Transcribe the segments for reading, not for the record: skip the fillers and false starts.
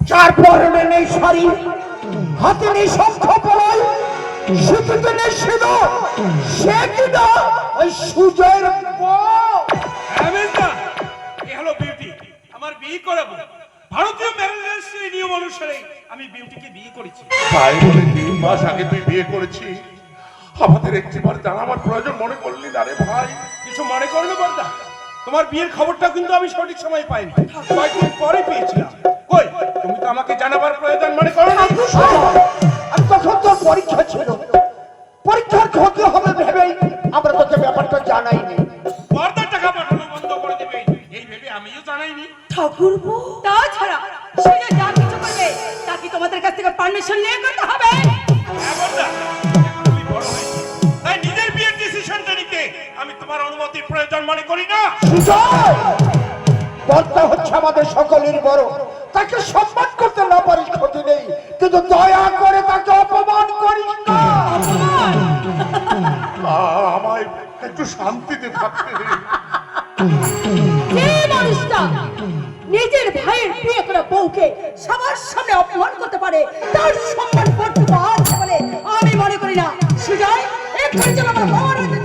যার পরনে নেই শাড়ি, হাতে নেই শঙ্খ পলাই, সুতিতে নেই সিঁদুর, সে কিনা ওই সুজয়ের বউ। এ হলো বিউটি। আমার বিয়ে করাবো ভারতীয় ম্যারেজ নিয়ম অনুসারে। আমি বিউটিকে বিয়ে করেছি। তাই বলে 3 মাস আগে তুই বিয়ে করেছিস, আমাদের একটিবার জানাবার প্রয়োজন মনে করলি না রে ভাই? কিছু মনে করলো বর্দা, তোমার বিয়ের খবরটা কিন্তু আমি সঠিক সময় পাইনি, কয়েকদিন পরে পেয়েছিলাম। কই, তুমি তো আমাকে জানাবার প্রয়োজন মনে করো না? আর তখন তোর পরীক্ষা ছিল, পরীক্ষার ক্ষতি হবে ভেবেই আমরা তোকে ব্যাপারটা জানাইনি। বর্দার টাকা পাঠানো বন্ধ করে দেবে এই ভেবে আমিও জানাইনি। ঠাকুরপো, তাছাড়া সে যা কিছু করবে তা কি তোমাদের কাছ থেকে পারমিশন নিয়ে করতে হবে? হ্যাঁ বর্দা, এখন তুমি বড় হয়েছো, তাই নিজের বিয়ের ডিসিশনটা নিতে আমি তোমার অনুমতির প্রয়োজন মনে করি না। সুজয়, বর্তা হচ্ছে আমাদের সকলের বড়, তাকে সম্মান করতে না পারিস ক্ষতি নেই, কিন্তু দয়া করে তাকে অপমান করিস না। আমায় একটু শান্তিতে থাকতে দে। যে মানুষটা নিজের ভাইয়ের বিয়ে করা বউকে সবার সামনে অপমান করতে পারে, তার সম্মান করতে পারছে বলে আমি মনে করি না। সুজয়, এক্ষুনি চলো আমার বাবার বাড়িতে।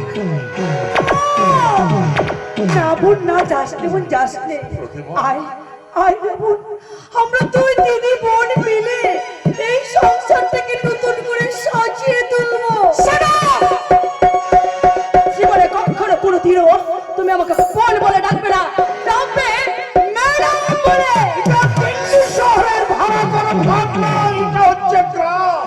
না বোন, না যাস নে বোন, যাস নে। আয় আয় রে বোন, আমরা দুই দিদি বোন মিলে এই সংসারটাকে নতুন করে সাজিয়ে তুলবো। জীবনে কখনো কোনোদিনও তুমি আমাকে বোন বলে ডাকবে না, ডাকবে ম্যাডাম বলে। এটা দিল্লি শহরের ভাড়া করা ফ্ল্যাট নয়, এটা হচ্ছে গ্রাম।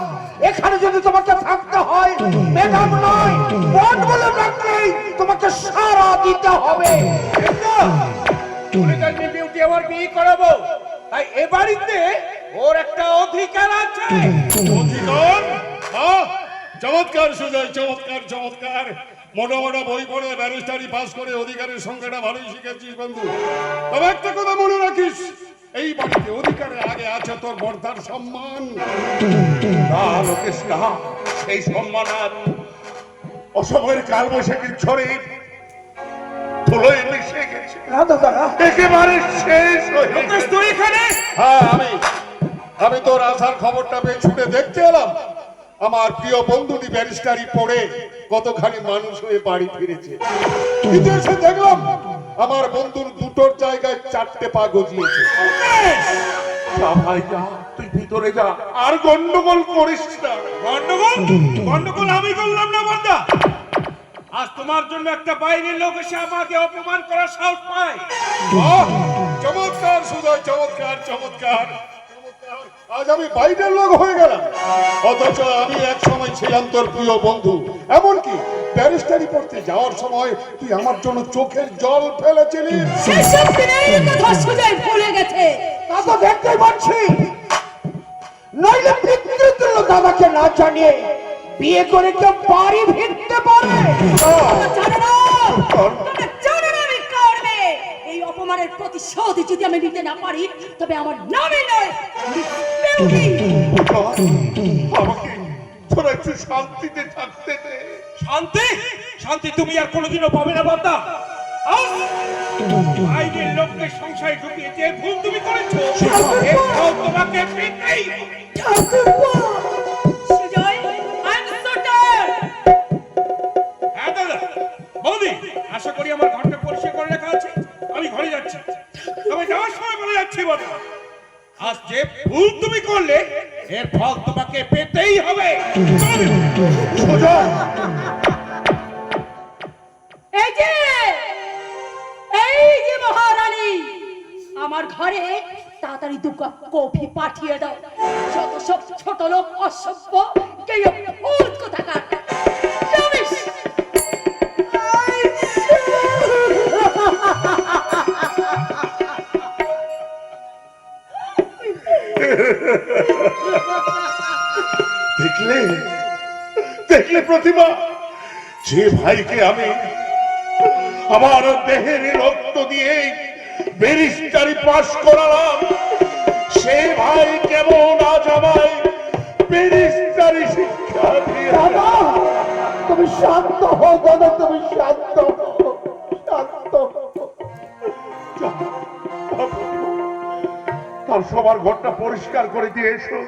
এখানে যদি তোমাকে থাকতে হয়, ম্যাডাম নয় বোন বলে ডাকলেই তোমাকে সাড়া দিতে হবে। তুমি জানি বিউটি আমার বিয়ে করাবো, তাই এ বাড়িতে ওর একটা অধিকার আছে। অধিকার? হ্যাঁ, চমৎকার সুজয়, চমৎকার চমৎকার। মোটা মোটা বই পড়ে ব্যারিস্টারি পাস করে অধিকারের সংখ্যাটা ভালোই শিখেছিস বন্ধু। তবে একটা কথা মনে রাখিস, এই বাড়িতে অধিকারের আগে আছে তোর বর্ধার সম্মান। না লোকেশ না, সেই সম্মান আর অসময়ের কালবৈশাখীর ঝড়ে ধুলোয় মিশে গেছে, না দাদা না, একেবারে শেষ হয়ে গেছে। তুই এখানে? হ্যাঁ, আমি তোর আসার খবরটা পেয়ে ছুটে দেখতে এলাম। আমার প্রিয় বন্ধুটি ব্যারিস্টারি পড়ে কতখানি মানুষ হয়ে বাড়ি ফিরেছে, কিন্তু এসে দেখলাম আমার বন্ধুর দুটোর জায়গায় 4টে পা গজিয়েছে। যা ভাই যা, তুই ভিতরে যা, আর গন্ডগোল করিস না। গন্ডগোল? গন্ডগোল আমি করলাম না বর্দা। আজ তোমার জন্য একটা বাইরের লোক এসে আমাকে অপমান করার সাহস পায়। বাহ, চমৎকার সুজয়, চমৎকার চমৎকার। আজ আমি বাইরের লোক হয়ে গেলাম, অথচ আমি এক সময় ছিলাম তোর প্রিয় বন্ধু। এমনকি ব্যারিস্টারি পড়তে যাওয়ার সময় তুই আমার জন্য চোখের জল ফেলেছিলিস। সেসব দিনের কথা সুজয় ভুলে গেছে। তা তো দেখতে পাচ্ছি। নইলে পিতৃতুল্য দাদাকে না জানিয়ে বিয়ে করে কেউ বাড়ি ফিরতে পারে? জানো না আমি কার মেয়ে? এই অপমানের প্রতিশোধ যদি আমি নিতে না পারি, তবে আমার নামই নয় আমাকে তোরা একটু শান্তিতে থাকতে দে। শান্তি? শান্তি তুমি আর কোনোদিনও পাবে না বর্দা। আজ বাইরের লোককে সংসারে ঢুকিয়ে যে ভুল তুমি করেছো, এর ফল তোমাকে পেতেই হবে। Sujoy, I'm so tired. হ্যাঁ দাদা, বৌদি, আশা করি আমার ঘরটা পরিষ্কার করে রাখা আছে। আমি ঘরে যাচ্ছি, তবে যাওয়ার সময় বলে যাচ্ছি বর্দা, আজ যে ভুল তুমি করলে এর ফল তোমাকে পেতেই হবে। সুজয়, এই যে মহারানী, আমার ঘরে তাড়াতাড়ি 2 কাপ কফি পাঠিয়ে দাও। যত সব ছোট লোক অসভ্য কেউ ভূত কোথাকার। রমেশ, দেখলে দেখলে প্রতিমা, যে ভাইকে আমি আমার দেহের রক্ত দিয়ে ব্যারিস্টারি পাস করালাম, সেই ভাই কেমন আজ আমায় ব্যারিস্টারি শিক্ষা দিয়ে। দাদা, তুমি শান্ত হও দাদা, তুমি শান্ত হও, শান্ত হও। তোর সবার ঘরটা পরিষ্কার করে দিয়ে এসো।